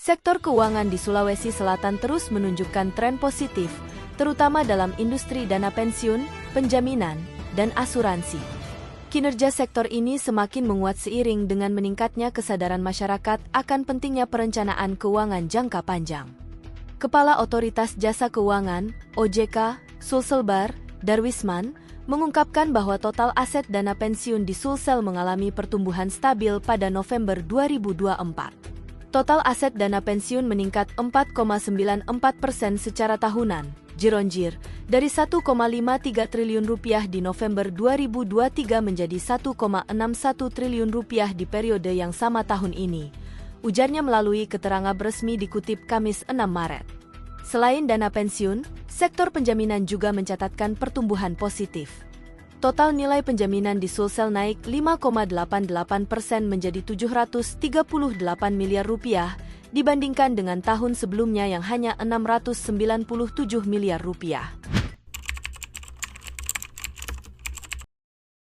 Sektor keuangan di Sulawesi Selatan terus menunjukkan tren positif, terutama dalam industri dana pensiun, penjaminan, dan asuransi. Kinerja sektor ini semakin menguat seiring dengan meningkatnya kesadaran masyarakat akan pentingnya perencanaan keuangan jangka panjang. Kepala Otoritas Jasa Keuangan, OJK, Sulselbar, Darwisman, mengungkapkan bahwa total aset dana pensiun di Sulsel mengalami pertumbuhan stabil pada November 2024. Total aset dana pensiun meningkat 4,94% secara tahunan, year-on-year, dari 1,53 triliun rupiah di November 2023 menjadi 1,61 triliun rupiah di periode yang sama tahun ini, ujarnya melalui keterangan resmi dikutip Kamis 6 Maret. Selain dana pensiun, sektor penjaminan juga mencatatkan pertumbuhan positif. Total nilai penjaminan di Sulsel naik 5,88% menjadi 738 miliar rupiah dibandingkan dengan tahun sebelumnya yang hanya 697 miliar rupiah.